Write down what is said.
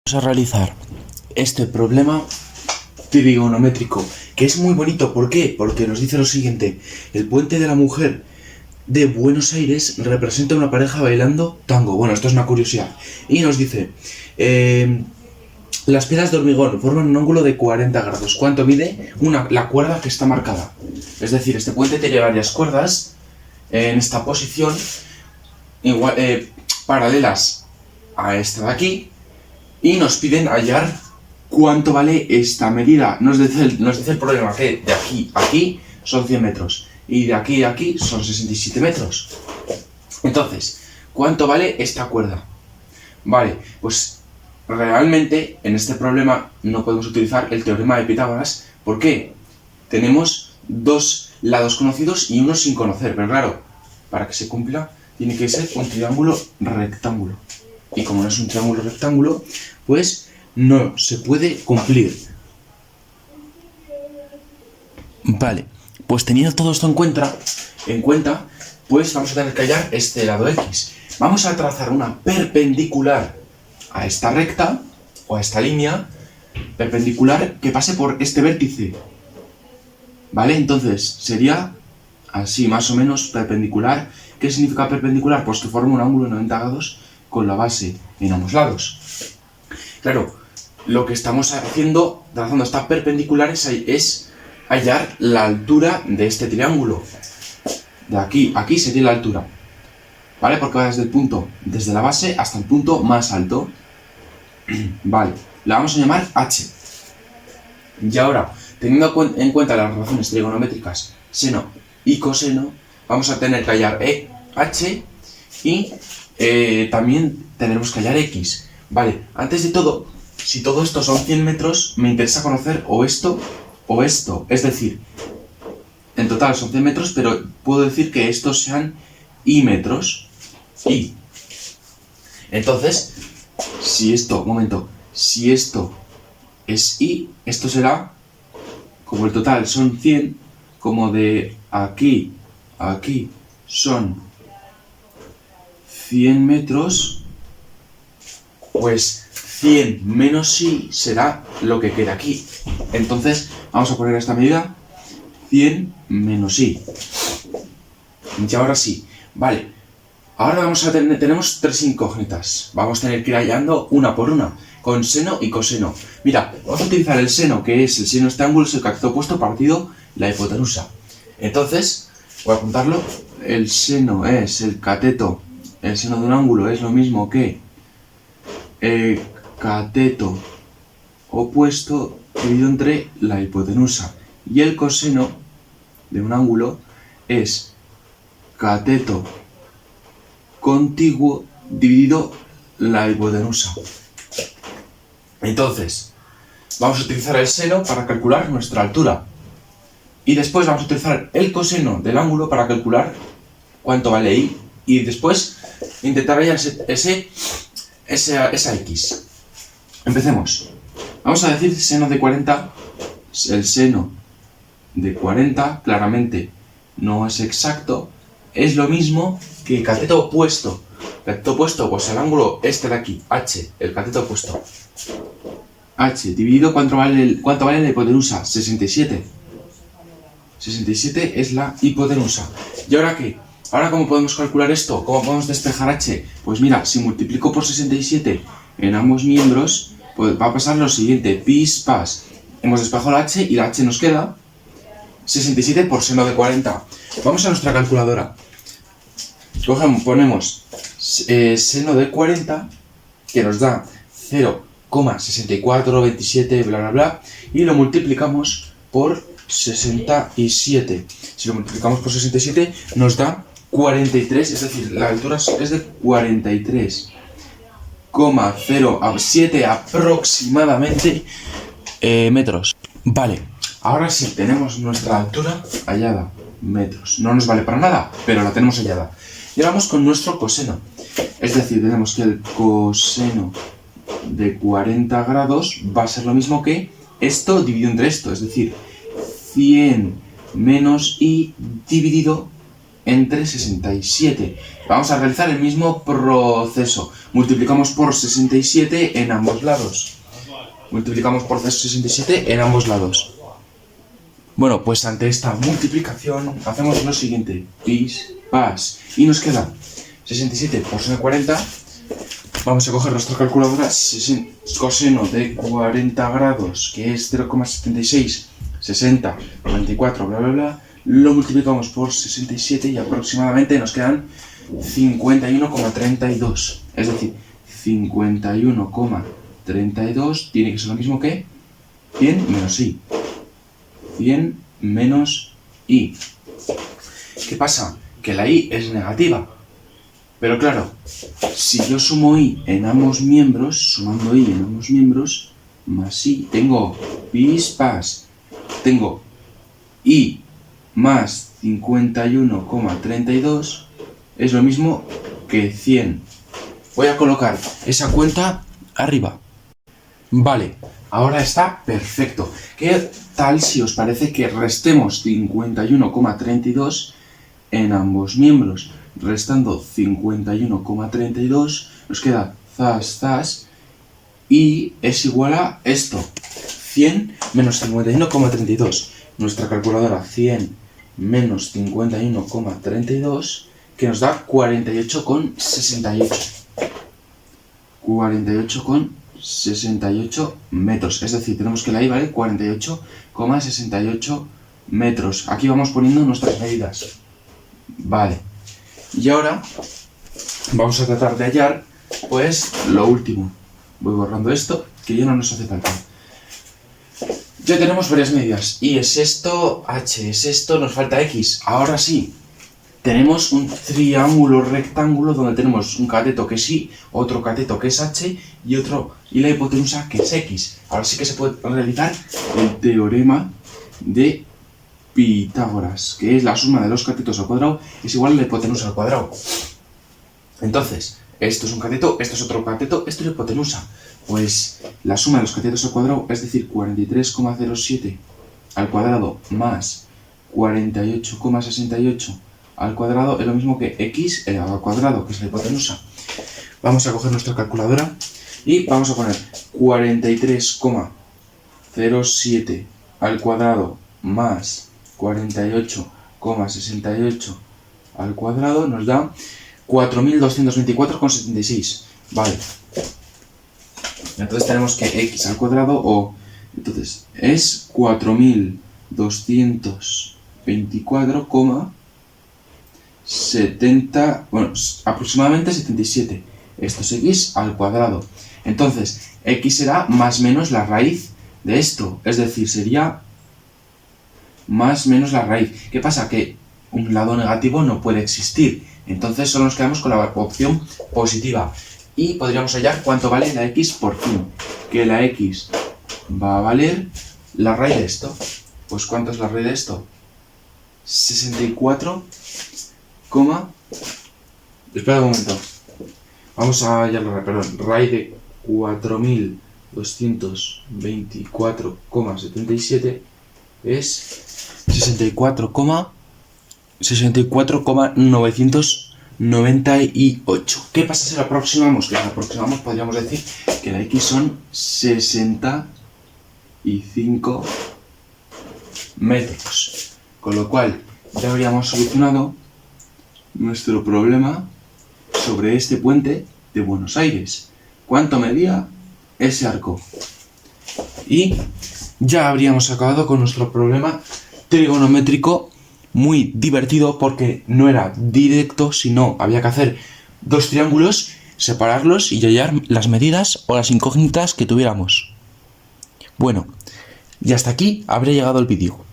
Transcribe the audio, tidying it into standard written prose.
Vamos a realizar este problema trigonométrico, que es muy bonito. ¿Por qué? Porque nos dice lo siguiente: el puente de la mujer de Buenos Aires representa una pareja bailando tango. Bueno, esto es una curiosidad. Y nos dice, las piedras de hormigón forman un ángulo de 40 grados. ¿Cuánto mide la cuerda que está marcada? Es decir, este puente tiene varias cuerdas en esta posición, igual, paralelas a esta de aquí, y nos piden hallar cuánto vale esta medida. Nos dice el problema que de aquí a aquí son 100 metros y de aquí a aquí son 67 metros. Entonces, ¿cuánto vale esta cuerda? Vale, pues realmente en este problema no podemos utilizar el teorema de Pitágoras. ¿Por qué? Tenemos dos lados conocidos y uno sin conocer, pero claro, para que se cumpla tiene que ser un triángulo rectángulo. Y como no es un triángulo rectángulo, pues no se puede cumplir. Vale, pues teniendo todo esto en cuenta, pues vamos a tener que hallar este lado X. Vamos a trazar una perpendicular a esta recta, o a esta línea perpendicular que pase por este vértice. ¿Vale? Entonces sería así, más o menos, perpendicular. ¿Qué significa perpendicular? Pues que forma un ángulo de 90 grados con la base en ambos lados. Claro, lo que estamos haciendo, trazando esta perpendicular, es hallar la altura de este triángulo. De aquí a aquí sería la altura, ¿vale? Porque va desde la base hasta el punto más alto. Vale, la vamos a llamar H. Y ahora, teniendo en cuenta las relaciones trigonométricas seno y coseno, vamos a tener que hallar H y también tendremos que hallar X. Vale, antes de todo, si todo esto son 100 metros, me interesa conocer o esto o esto. Es decir, en total son 100 metros, pero puedo decir que estos sean I metros. I. Entonces, si esto es I, esto será, como el total son 100, como de aquí a aquí son 100 metros, pues 100 menos I será lo que queda aquí. Entonces, vamos a poner esta medida, 100 menos I. Y ahora sí, vale. Ahora tenemos tres incógnitas. Vamos a tener que ir hallando una por una, con seno y coseno. Mira, vamos a utilizar el seno, que es el seno de este ángulo, es el cateto opuesto partido la hipotenusa. Entonces, voy a apuntarlo. El seno es el cateto. El seno de un ángulo es lo mismo que el cateto opuesto dividido entre la hipotenusa. Y el coseno de un ángulo es cateto contiguo dividido la hipotenusa. Entonces, vamos a utilizar el seno para calcular nuestra altura. Y después vamos a utilizar el coseno del ángulo para calcular cuánto vale I. Y después intentar hallar esa X. Empecemos. Vamos a decir seno de 40. El seno de 40 claramente no es exacto. Es lo mismo que cateto opuesto. Cateto opuesto, pues el ángulo este de aquí, H, el cateto opuesto. H dividido, ¿cuánto vale la hipotenusa? 67. 67 es la hipotenusa. ¿Y ahora qué? Ahora, ¿cómo podemos calcular esto? ¿Cómo podemos despejar H? Pues mira, si multiplico por 67 en ambos miembros, pues va a pasar lo siguiente, pis, pas. Hemos despejado la H y la H nos queda 67 por seno de 40. Vamos a nuestra calculadora. Ponemos seno de 40, que nos da 0,6427, bla bla bla, y lo multiplicamos por 67. Si lo multiplicamos por 67 nos da 43, es decir, la altura es de 43,07 aproximadamente metros. Vale, ahora sí, tenemos nuestra altura hallada, metros. No nos vale para nada, pero la tenemos hallada. Y ahora vamos con nuestro coseno. Es decir, tenemos que el coseno de 40 grados va a ser lo mismo que esto dividido entre esto. Es decir, 100 menos I dividido entre 67. Vamos a realizar el mismo proceso. Multiplicamos por 67 en ambos lados. Multiplicamos por 67 en ambos lados. Bueno, pues ante esta multiplicación hacemos lo siguiente. Pis, pas. Y nos queda 67 por seno de 40. Vamos a coger nuestra calculadora. Coseno de 40 grados, que es 0,76, 60, 94, bla, bla, bla. Lo multiplicamos por 67 y aproximadamente nos quedan 51,32. Es decir, 51,32 tiene que ser lo mismo que 100 menos i. 100 menos i. ¿Qué pasa? Que la i es negativa. Pero claro, si yo sumo i en ambos miembros, sumando i en ambos miembros, más i, tengo pis, pas, tengo i más 51,32, es lo mismo que 100. Voy a colocar esa cuenta arriba. Vale, ahora está perfecto. ¿Qué tal si os parece que restemos 51,32 en ambos miembros? Restando 51,32 nos queda zas, y es igual a esto. 100 menos 51,32. Nuestra calculadora 100 menos 51,32 que nos da 48,68. 48,68 metros. Es decir, tenemos que la i vale 48,68 metros. Aquí vamos poniendo nuestras medidas. Vale. Y ahora vamos a tratar de hallar, pues, lo último. Voy borrando esto, que ya no nos hace falta. Ya tenemos varias medidas. Y es esto, h es esto, nos falta x. Ahora sí, tenemos un triángulo rectángulo donde tenemos un cateto que es y, otro cateto que es h y la hipotenusa que es x. Ahora sí que se puede realizar el teorema de Pitágoras, que es la suma de los catetos al cuadrado es igual a la hipotenusa al cuadrado. Entonces, esto es un cateto, esto es otro cateto, esto es la hipotenusa. Pues la suma de los catetos al cuadrado, es decir, 43,07 al cuadrado más 48,68 al cuadrado es lo mismo que x elevado al cuadrado, que es la hipotenusa. Vamos a coger nuestra calculadora y vamos a poner 43,07 al cuadrado más 48,68 al cuadrado nos da 4.224,76. Vale. Entonces tenemos que x al cuadrado entonces es 4.224,70, bueno, aproximadamente 77. Esto es x al cuadrado. Entonces, x será más menos la raíz de esto. Es decir, sería más menos la raíz. ¿Qué pasa? Que un lado negativo no puede existir. Entonces solo nos quedamos con la opción positiva. Y podríamos hallar cuánto vale la x por fin. Que la x va a valer la raíz de esto. Pues ¿cuánto es la raíz de esto? 64, espera un momento. Vamos a hallar raíz de 4.224,77 es 64,998. ¿Qué pasa si la aproximamos? Que la aproximamos, podríamos decir que la x son 65 metros. Con lo cual ya habríamos solucionado nuestro problema sobre este puente de Buenos Aires. ¿Cuánto medía ese arco? Y ya habríamos acabado con nuestro problema trigonométrico, muy divertido porque no era directo, sino había que hacer dos triángulos, separarlos y hallar las medidas o las incógnitas que tuviéramos. Bueno, y hasta aquí habría llegado el vídeo.